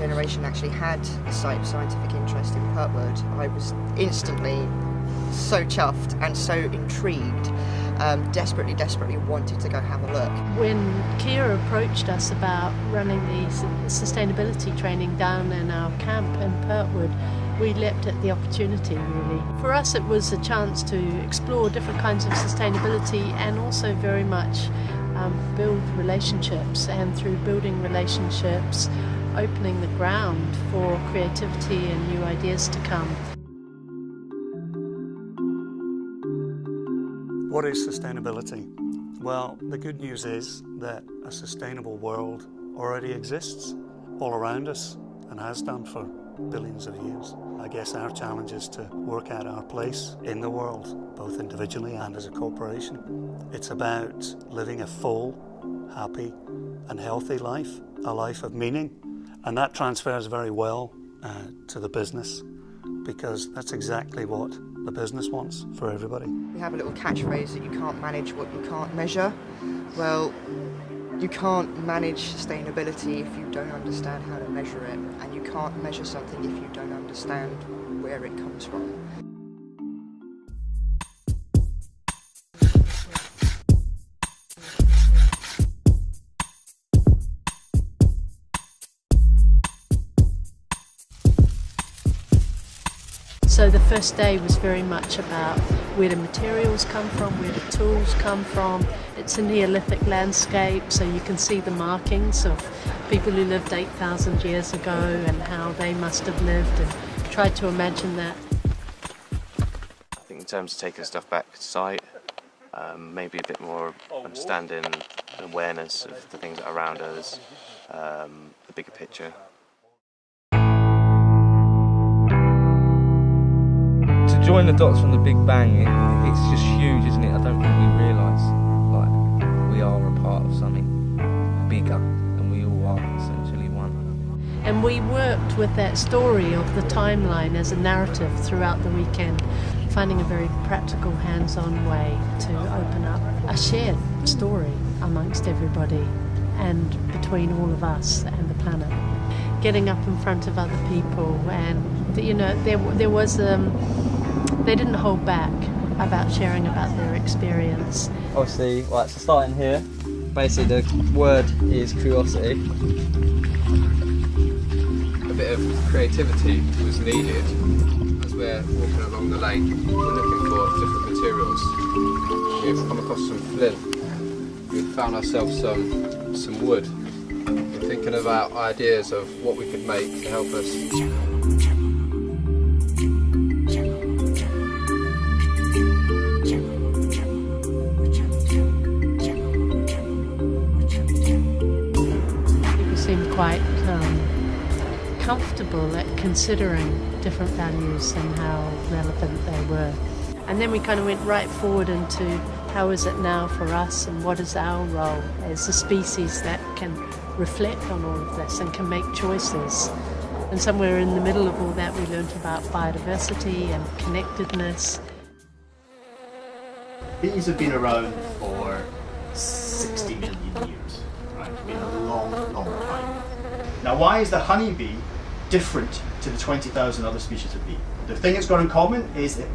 generation actually had a scientific interest in Pertwood, I was instantly so chuffed and so intrigued, desperately wanted to go have a look. When Kier approached us about running the sustainability training down in our camp in Pertwood, we leapt at the opportunity, really. For us, it was a chance to explore different kinds of sustainability and also very much build relationships, and through building relationships, opening the ground for creativity and new ideas to come. What is sustainability? Well, the good news is that a sustainable world already exists all around us and has done for billions of years. I guess our challenge is to work out our place in the world, both individually and as a corporation. It's about living a full, happy and healthy life, a life of meaning, and that transfers very well to the business, because that's exactly what the business wants for everybody. We have a little catchphrase that you can't manage what you can't measure. Well, you can't manage sustainability if you don't understand how to measure it, and you can't measure something if you don't understand where it comes from. So the first day was very much about where do materials come from, where do tools come from. It's a Neolithic landscape, so you can see the markings of people who lived 8,000 years ago and how they must have lived, and tried to imagine that. I think in terms of taking stuff back to site, maybe a bit more understanding and awareness of the things that are around us, the bigger picture. Join the dots from the Big Bang, it's just huge, isn't it? I don't think we realise, like, we are a part of something bigger, and we all are essentially one. And we worked with that story of the timeline as a narrative throughout the weekend, finding a very practical, hands-on way to open up a shared story amongst everybody and between all of us and the planet. Getting up in front of other people, and you know, there was they didn't hold back about sharing about their experience. Obviously, right, so starting here, basically the word is curiosity. A bit of creativity was needed as we're walking along the lake. We're looking for different materials. We've come across some flint. We've found ourselves some wood. We're thinking about ideas of what we could make to help us. Seemed quite comfortable at considering different values and how relevant they were. And then we kind of went right forward into how is it now for us, and what is our role as a species that can reflect on all of this and can make choices. And somewhere in the middle of all that we learned about biodiversity and connectedness. Bees have been around for 60 million years. It's been a long time. Now, why is the honeybee different to the 20,000 other species of bee? The thing it's got in common is that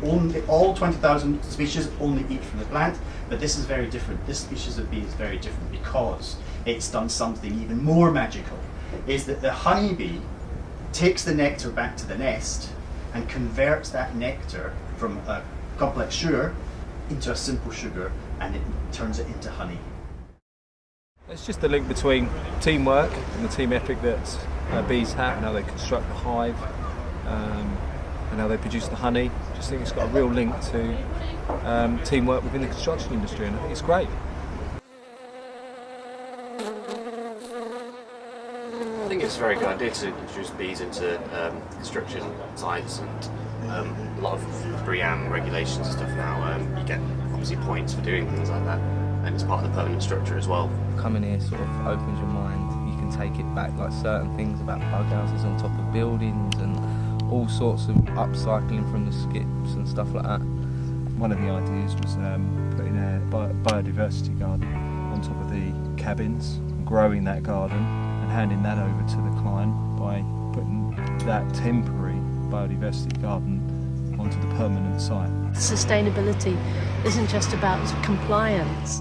all 20,000 species only eat from the plant, but this is very different. This species of bee is very different because it's done something even more magical, is that the honeybee takes the nectar back to the nest and converts that nectar from a complex sugar into a simple sugar, and it turns it into honey. It's just the link between teamwork and the team ethic that bees have, and how they construct the hive, and how they produce the honey. I just think it's got a real link to teamwork within the construction industry, and I think it's great. I think it's a very good idea to introduce bees into construction sites, and a lot of BREEAM regulations and stuff now. You get obviously points for doing things like that, and it's part of the permanent structure as well. Coming here sort of opens your mind. You can take it back, like certain things about bug houses on top of buildings and all sorts of upcycling from the skips and stuff like that. One of the ideas was putting a biodiversity garden on top of the cabins, growing that garden and handing that over to the client by that temporary biodiversity garden onto the permanent site. Sustainability isn't just about compliance.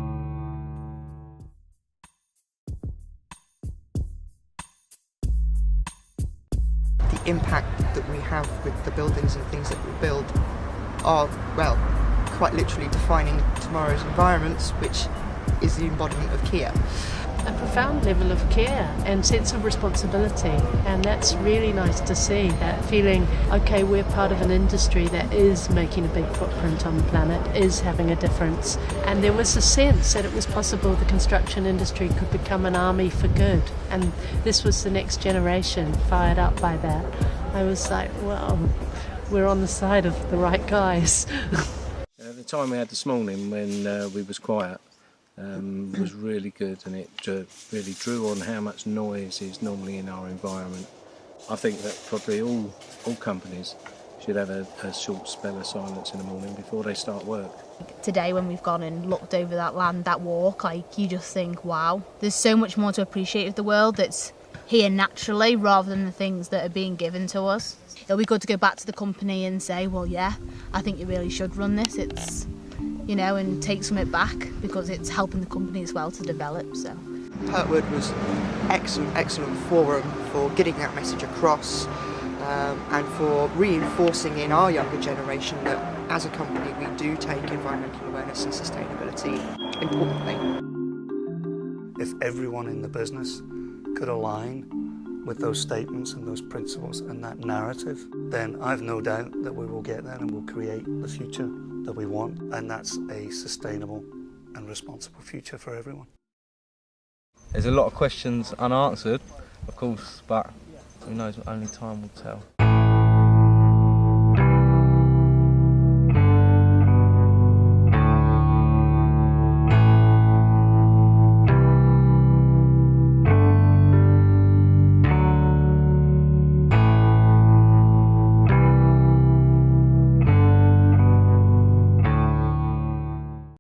The impact that we have with the buildings and things that we build are, well, quite literally defining tomorrow's environments, which is the embodiment of Kier. A profound level of care and sense of responsibility, and that's really nice to see, that feeling, okay, we're part of an industry that is making a big footprint on the planet, is having a difference, and there was a sense that it was possible the construction industry could become an army for good, and this was the next generation fired up by that. I was like, well, we're on the side of the right guys. The time we had this morning when we was quiet was really good, and it really drew on how much noise is normally in our environment. I think that probably all companies should have a short spell of silence in the morning before they start work. Today when we've gone and looked over that land, that walk, like, you just think, wow, there's so much more to appreciate of the world that's here naturally rather than the things that are being given to us. It'll be good to go back to the company and say, well, yeah, I think you really should run this. It's, you know, and take some of it back because it's helping the company as well to develop. So Pertwood was excellent forum for getting that message across, and for reinforcing in our younger generation that as a company we do take environmental awareness and sustainability importantly. If everyone in the business could align with those statements and those principles and that narrative, then I've no doubt that we will get there and we'll create the future that we want, and that's a sustainable and responsible future for everyone. There's a lot of questions unanswered, of course, but who knows, only time will tell.